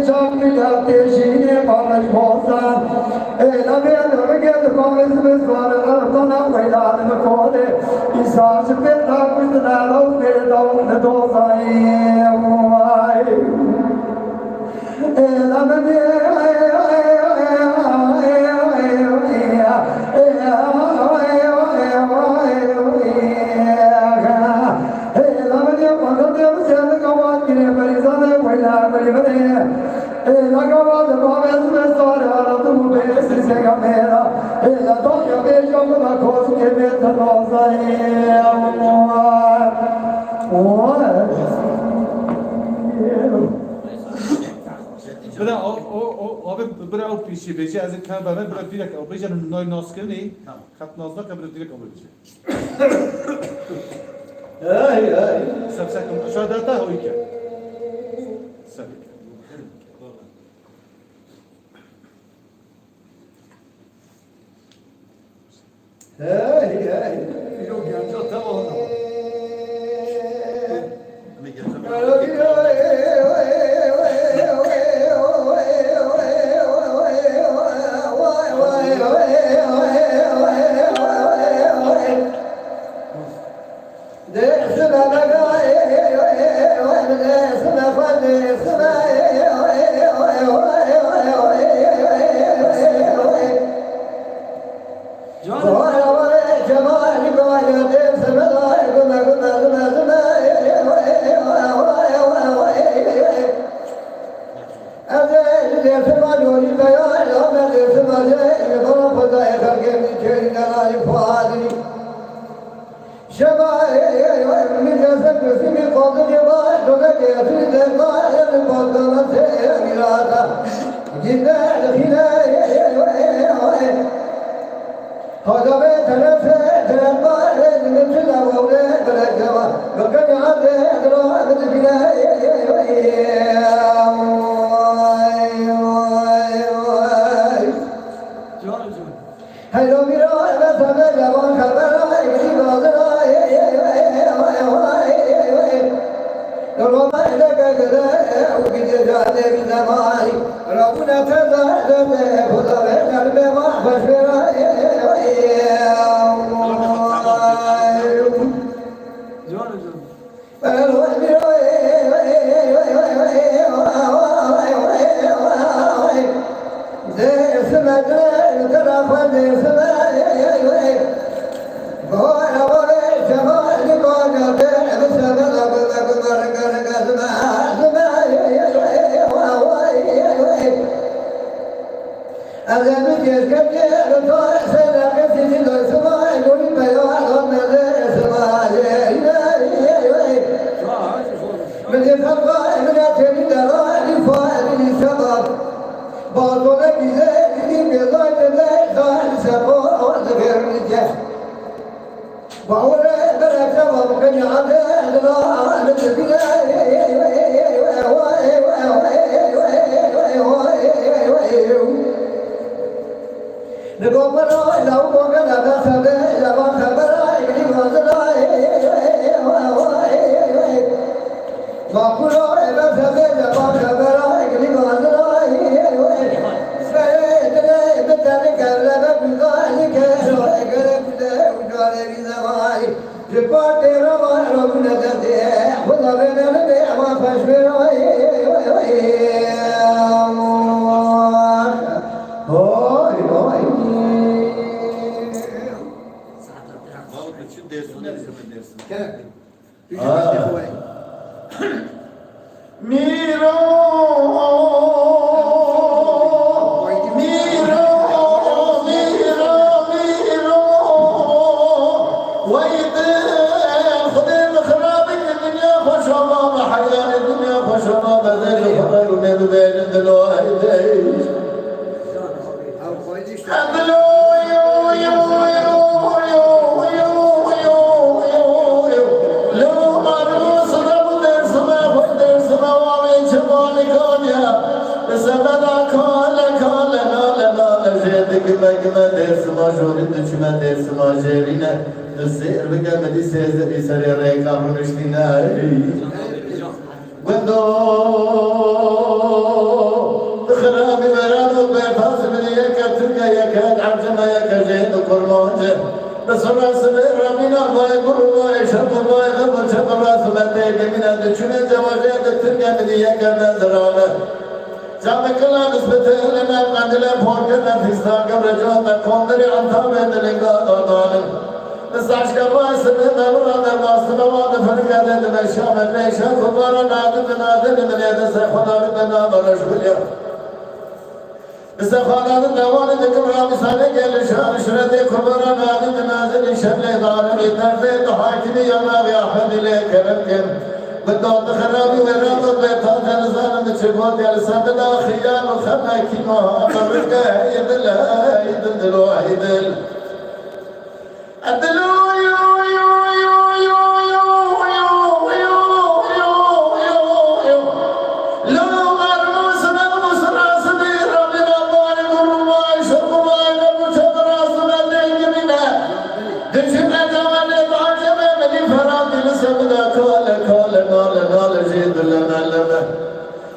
چاک می‌کرد شینه پارش بازن نمیاد بگید کامیز بسوار ارتنا ویلاد مکوده ایساش پیدا کشت نالو پیدا ندوزایی وای نمیاد بله آب برای آب پیشی بیچه از این کم برای برای دیرک آب بیچه نای ناس کنی خط ناس نکه برای دیرک آب بیچه سب سکم شاید داتا هایی که سب اینو گنجا تمام When خرابي ورانو بيفاز من يكترك يكاد عجما يكجيد كرمونجه بسرعة سبيل ربنا الله يقول الله يشهد الله يغفر شهد الله سبحانه من هذا الشنة جواجه ترجع من يكاد زرالة جامع الله نسبته لنا قندل فوقنا في استاق رجوع كوندري أنثام دلنا دارنا نساش كما سبب مراد واسطة فرق هذا المشام النيشة كبار نادم من هذا سخنا من نامرش بليا بسخنا النوان ذكر رامسانة قال شان شرد كبار نادم نازل شبل دار يترد حاكم يما بأحد له كرم بدون خرابي ورام بيتا جنزان مشبوط يا سبدا خيام خما كيما أمرك يدل يدل يدل أدلو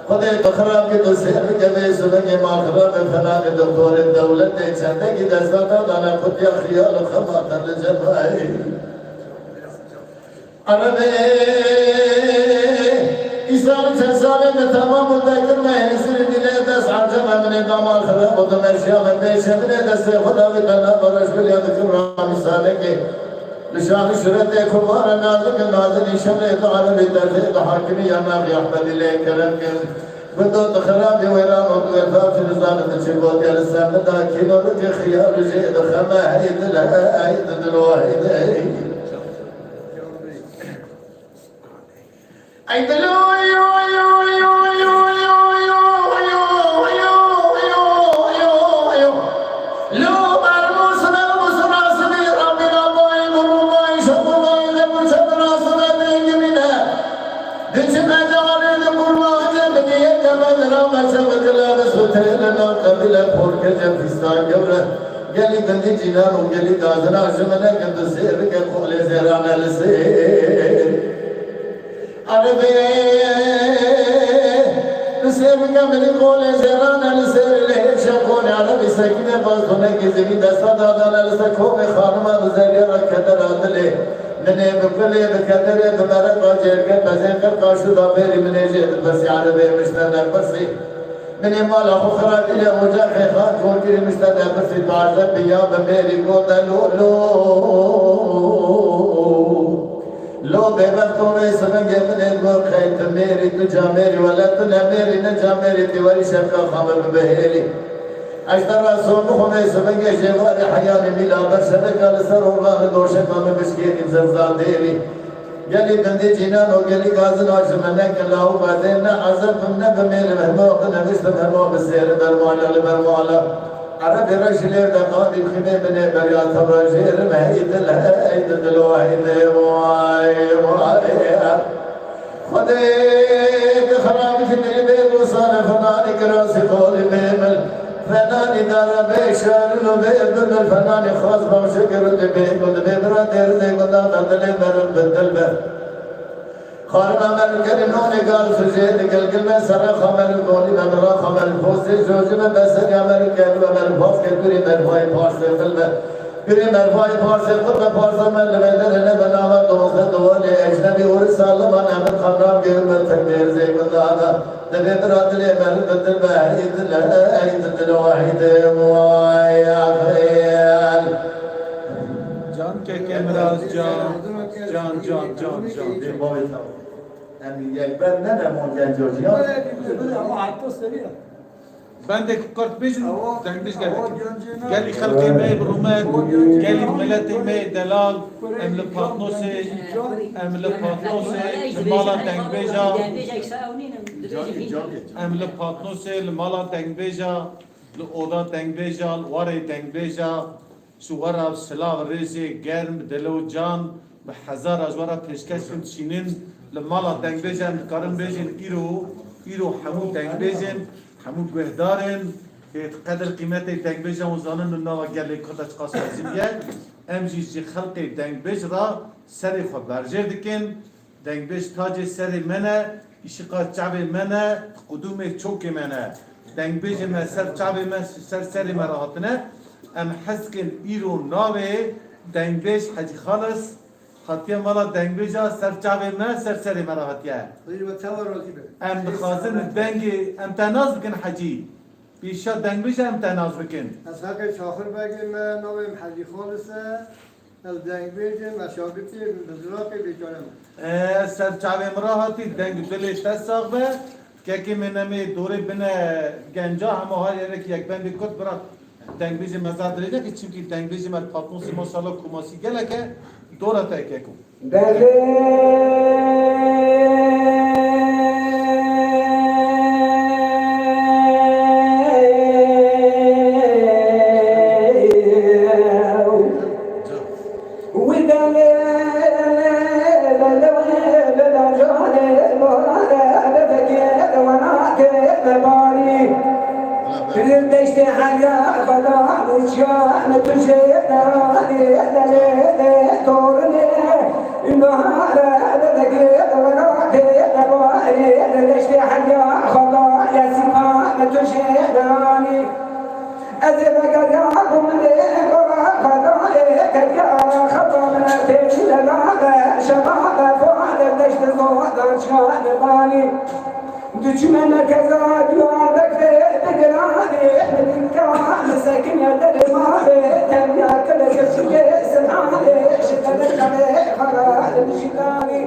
خدای بخراب کی تو سیر کے میں سنگے ماخرب فلان دکتور دولت چندے کی دستاتا دانا خودیا خیال خماتر جمعی عربی اسلام چند میں تمام متذکر میں حسن دلے دس عجم من دامال خراب و دمشیا میں پیش من دست خدا و تنا برش بلیاد کرام سالے کے لشان شرط کبار نازک نازل شمل تعالى لترتيب حاكمي يا نبي أحمد الله كرم بدو تخراب ويران وقفاف نزال تشبوت يا لسان دا كينو رك خيار جيد خما هيد لها هيد الواحد هيد قالي بندي جنان وقالي دازنا عشمنا كنت سير كقول زيرانا لسير عربي نسير كمل قول زيرانا لسير ليه شكوني عربي سكينة بازونا كزيني دستا دادانا لسكومي خانما بزريرا كدر عدلي مني بكلي بكدر بمرق وجيرك بزيكر قاشو دابيري مني جيد بس عربي مشتنا بسي من مال أخرى إلى مجاخي خان كون كري مستدى بس تعذب بيا بميري قوتا لو ببختو میں سنگے من گو خیت میری تجا میری ولا تنا میری نجا میری تیواری شکا خامل بہیری اشتر رسول خمي سنگے جوار حیان ملا برشدکا لسر اورغان دوشکا میں مشکینی زرزان دیری قالي بندي جنان وقالي قازن عشمنا كلاو بعدين عزب من بميل مهموق نغشت مهموق السير برمولا لبرمولا عربي رجلي دقادي بخمي بني بريات الرجير مهيد الهيد الواحد واي خديك خرابي في البيت وصار فناني كراسي قولي بيمل فناني دار بيشار وبيبن الفنان خاص بوشكر البيت والبيبرا دير زي قدا دلي برن بالدلبه خارما من الكريمون قال سجيد قلقل من سرى خمر القولي من را خمر الفوسي جوج من بسر يامر الكريم من الفوس كبري من فاي بارسي قلبه بري من فاي بارسي قلبه بارسا من لبدر نبناما دوخة دوالي اجنبي ورسال من امن خمرام غير من تكبير زي قدا دبي برادلي من بالدلبه عيد الواحد ويا خيال جان के कैमरास जान دي بويتا أمي يكبر ننا مونجا جوجيا بندك كرت بيجن تنبيش قال لي خلقي ماي برومان قال لي ملاتي ماي دلال ام لباطنوسي المالا تنبيجا ام لباطنوسي المالا تنبيجا الأوضة تنبيجا الواري تنبيجا شوارا سلاغ ريزي گرم دلو جان بحزار اجوارا پیشکش تشینین لمالا تنبيجا كارم بيجن إيرو حمو تنبيجن حمو بهدارن قدر قيمتي تنبيجا وزانن النوا قال لي كنت قاصر زميان امجي جي خلقي تنبيج را سري خو برجر دكن تنبيج تاج سري منه اشقا شعب منه قدوم چوك منه دنگ بیش ما سر چاوی ما سر سری مراحتنه ام حسکن ایرو ناوی دنگ بیش حجی خالص خطیه مالا دنگ بیجا سر چاوی ما سر سری مراحتیه ام بخواستن دنگ ام تناز بکن حجی بیشا دنگ بیش ام تناز بکن از حق شاخر بگیم نویم حجی خالصه از دنگ بیجیم مشاقتی بزراقی بیچارم سر چاوی مراحتی دنگ دلش تساق به که منمی دوره بنا گنجا همه های که یک بندی کت برا دنگ بیجی مزاد ریده که چیم که دنگ بیجی مر پاتنوسی ماشالله کماسی گله که دوره تایکه کن دشت حیا خدا نشان تجه نادي تورني النهار دقي وراتي نباري دشت حیا خدا يسمع تجه ناني أزل قدام لقرا خدا كجا خطا من تجل لا شباب فؤاد دشت صوت شان باني دشمن كذا دوارك تقراني كان ساكن يا درماني تم يا كل شيء سمعني شكل الخلق خلاص بشكاني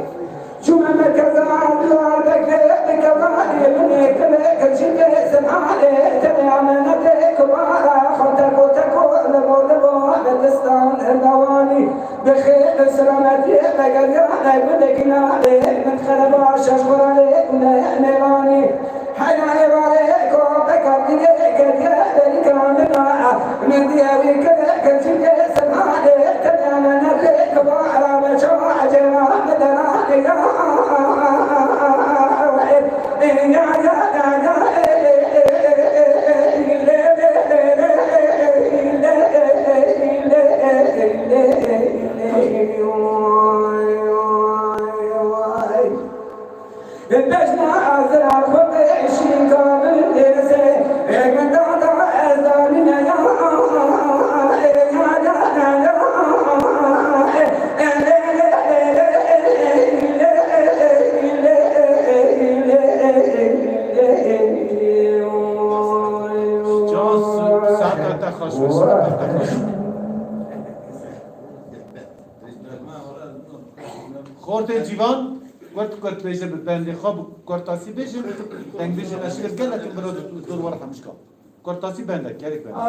شمن كذا دوارك تقراني من كل شيء سمعني تم يا منتك وارا خدك وتكون لبو دستان الدواني بخير سلامتي بقراني بدكنا من خرب عشاش قراني نيراني حنا يبارك وبكر ديك ديك كامنا من ديوي كل شيء سمعني تمام نبيك وعلى مشروع جنا مدنا خورده جیوان گرت بیشه بندی خواب گرتاسی بیشه دنگ بیشه نشیر گله که برو دور ور همشکا گرتاسی بنده گریک بنده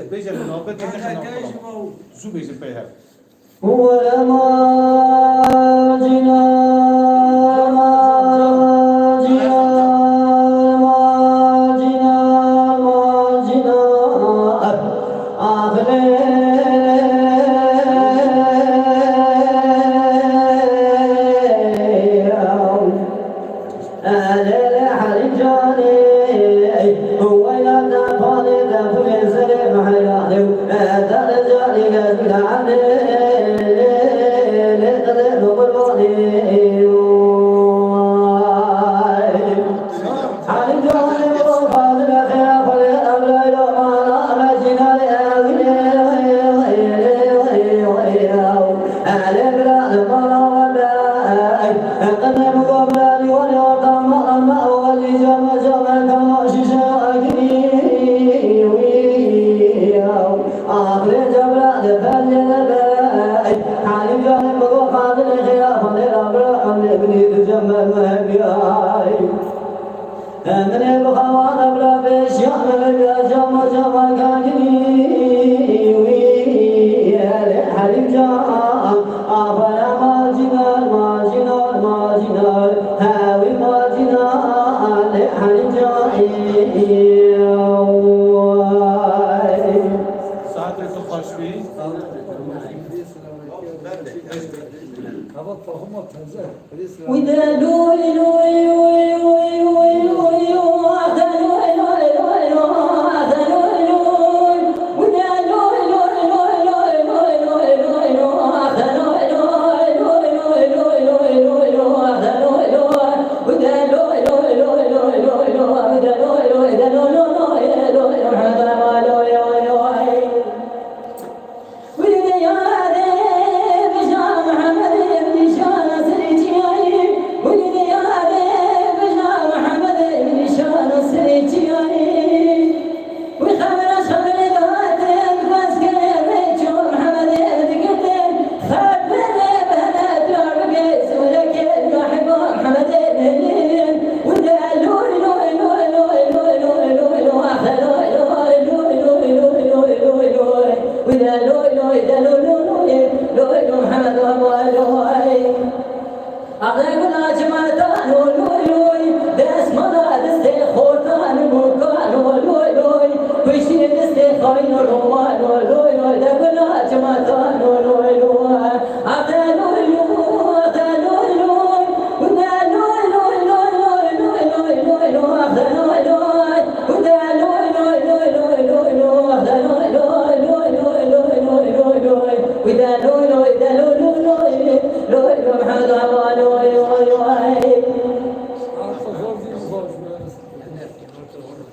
بیشه نوبت زو بیشه پیه ماجنا ساعت تو خوش بی؟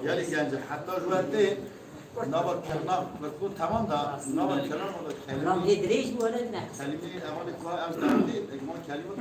Yani gence hatta juvette nava kerna bu tamam da nava kerna o da Ram kelime yediriş bu arada ne? kelime amali kva amsterdam değil egman kelime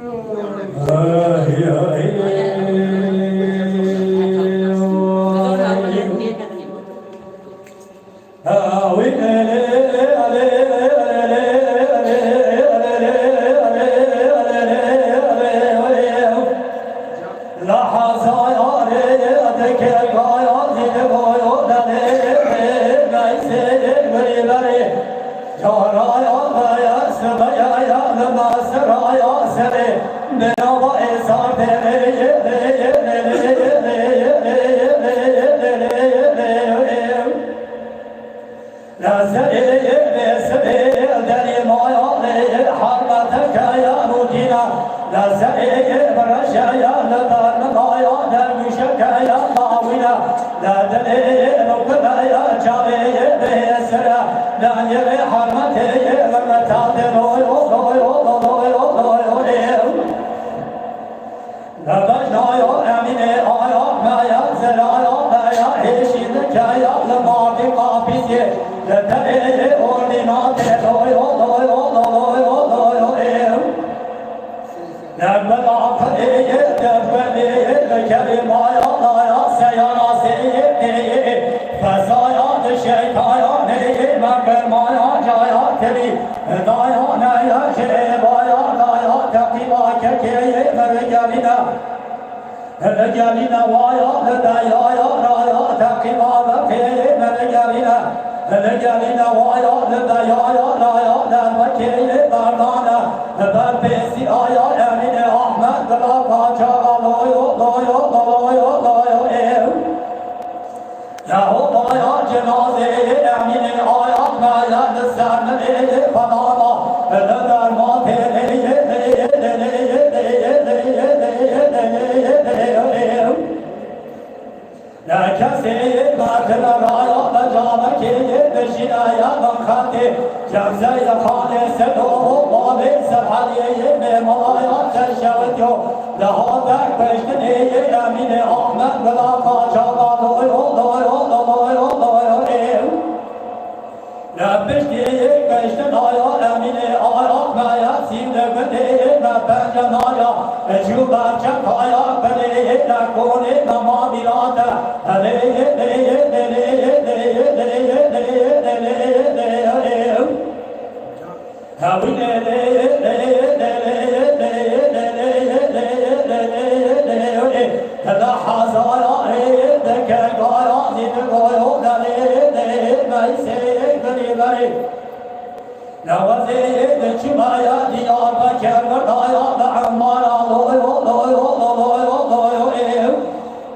نوزید چمایا دیار با کرد دایا با عمارا لوی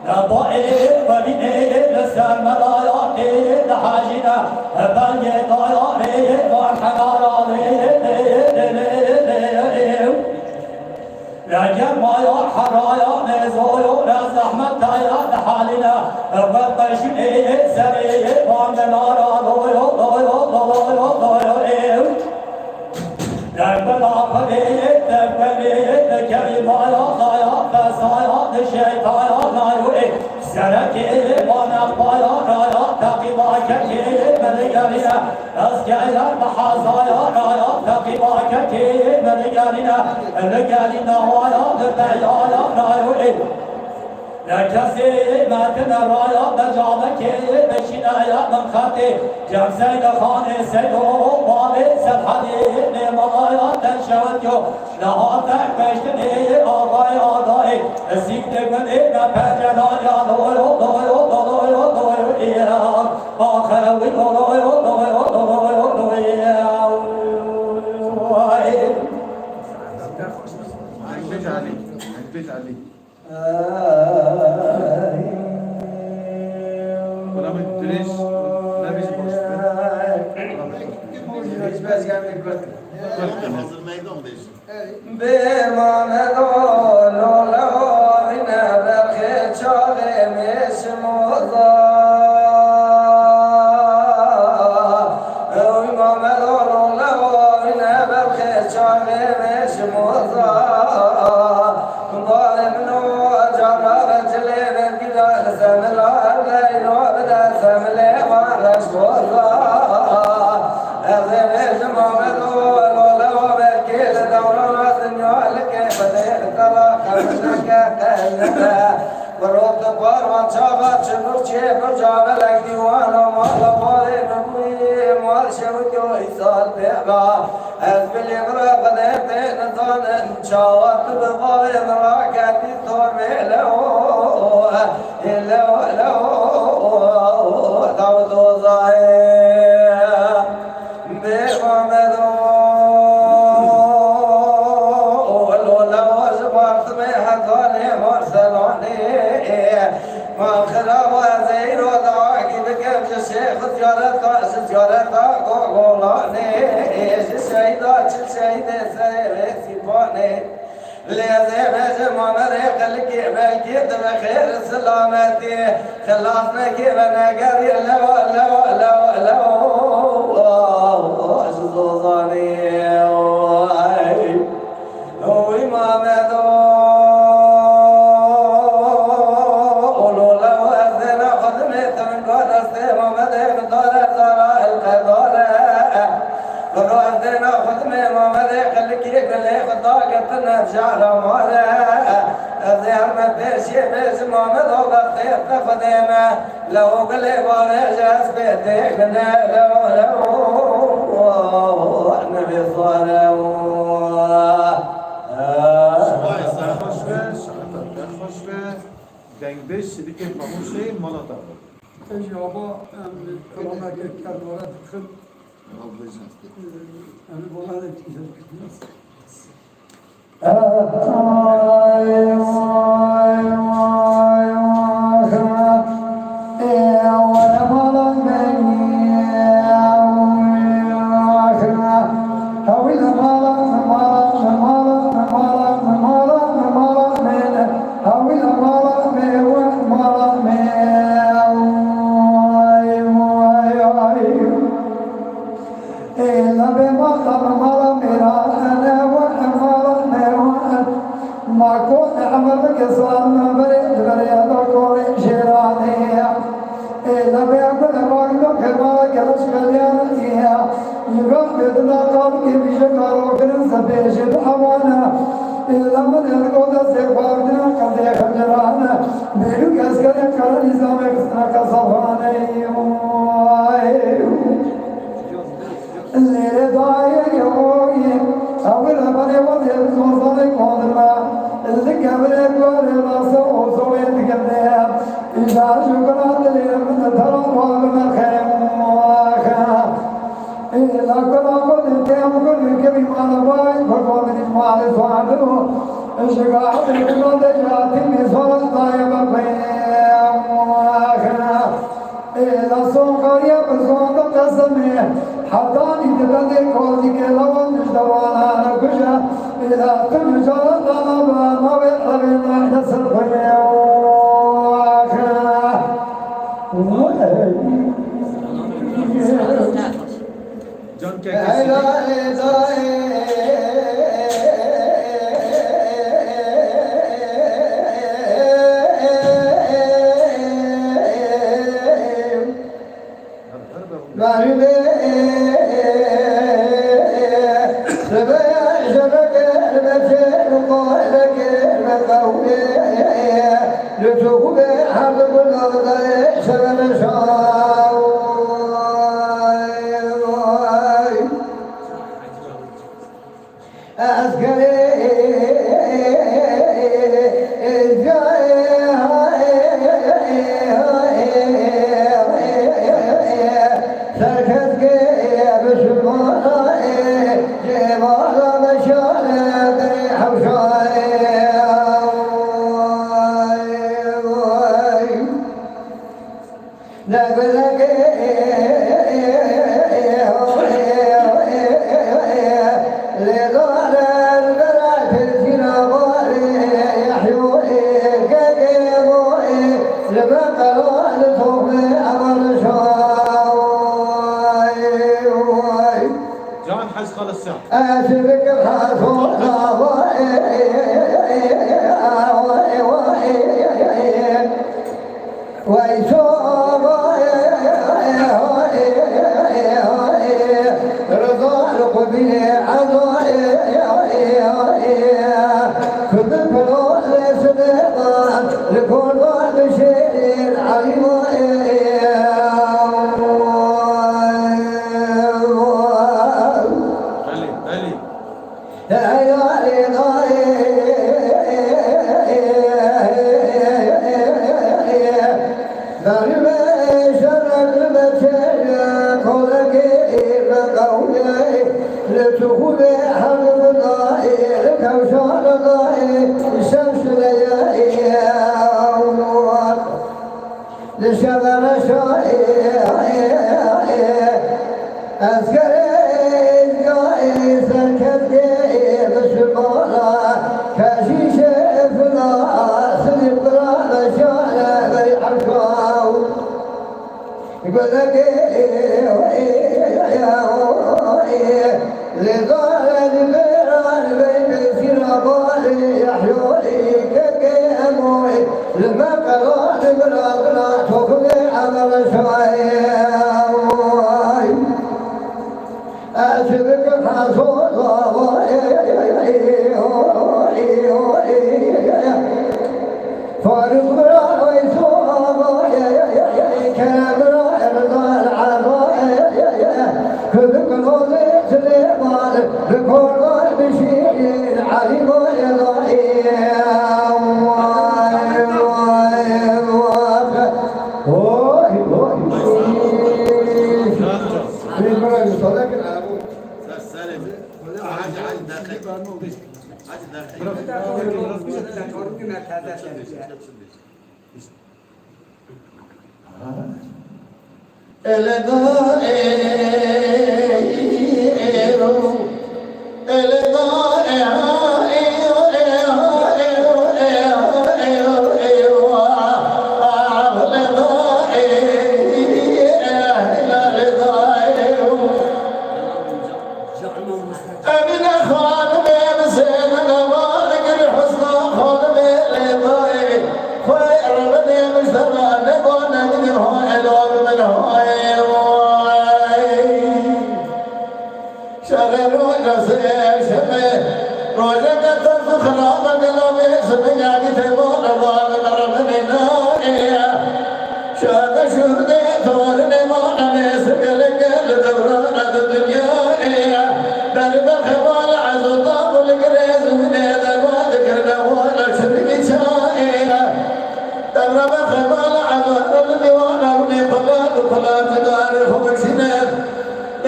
نباید ببینید لسر مدایات حاجینا بلگه دایاره بار حقارا لجر مایا حرایا نزویو رز احمد دایات حالنا وقشنی سری واندنارا لویو دبلا قبيل دبليل كريمايا ضايا فسايا شيطايا نايوي سركي وانا بايا رايا تقيبا كي مريقالينا اسكايا محازايا رايا تقيبا كي مريقالينا رجالينا وايا دبيايا نايوي لكسي ما تنرايا بجابك بشنايا من خطي جم سيد خاني سيدو بالي سبحدي نمايا تنشوتيو لها تكبشتني آغاي آغاي سيك دقني نبجنان يا دويو إياه آخوي دويو بيت علي بيت علي ولا بتدريش لا بيش Hazır meydan beş. بمان دولا وينا بخي شاغي مش موضا ويمان دولا وينا بخي شاغي مش موضا ظالم نو جرى رجلي بكذا سمل الليل وبدا سملي وعرش موضا أغذي جمال دولا وبكيل دورنا دنيالك بديت ترى خمسك كهنك وروت بارمان شابات شنور شيء برجع لك ديوانا مال مالي نبوي مال شوكو إيصال بيبا أزبلي برا بديت نزان شاوات بغاي مراكتي طور ميلو داودو زاهي بمامدو ما خراب زين ودعاك بكبش الشيخ زيارتا قولاني الشهيدة سيباني لذي بجمع مريق لكي بكيد بخير سلامتي خلصنا كيف نقري لو جزوزاني وإمام شعر مالا أظهر ما بيشي بيش مامد وبطيب تخدمه لو قلب ورجاس بيتيقنا لو النبي صلى دنگبش دیگه خاموشه مالا تا إجابة كلامك كالورات خد Al beşen. أنا بقول لك إذا شكرت لي من ترى باي فرقوا من المال صعبوا الشقاع بالقلوب جاتي مصر طيب بيام واخنا إذا صنقريا بصنق قسمي حتى نتبدي كوزي كلاو مجدوانا نكشا إذا تمجر طلبا نبيت نحتسر بيام واخنا John Kennedy. John has خلص ساعة.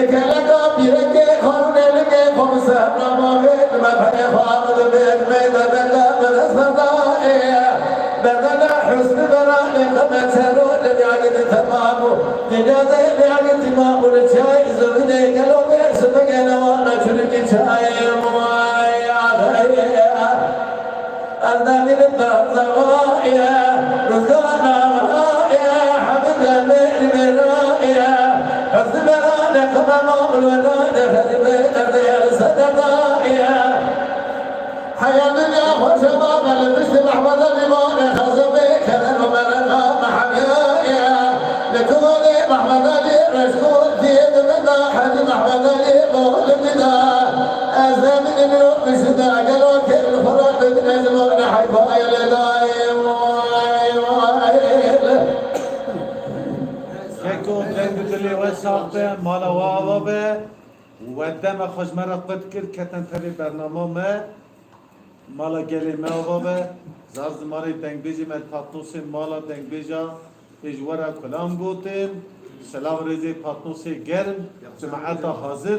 لكلك بيرك خرن لك خمسة رمضان ما بحي خالد بيت ميدان من الصدائع بدنا حسن براني خمس سرود بيعقد تمامه تجازي بيعقد تمامه لشاي زبدي قالوا بيرسم قنا وانا شرك شاي مواي عذايا أنا من الضغايا رزقنا مرايا حمد من رايا حسن براني خمامه الولاد خدمت الريال صدقايا حيا الدنيا وشباب المسلم احمد الإيمان خزبي كلام مرقى محميايا لكوني محمد علي رشكون في يد منا حجم احمد علي مول منا ازام من يوم شدا قالوا كل فرق من ازمان حيبايا لدايم كيكون دنگ دلی وساقته مالا وابه ودم خوش مرا قد کرد کتن تری برنامه ما مالا گلی ما وابه زارز ماری دنگ بیجی من پاتنوسی مالا دنگ بیجا اجوارا کلام گوتیم سلام ریزی پاتنوسی گرم جماعتا حاضر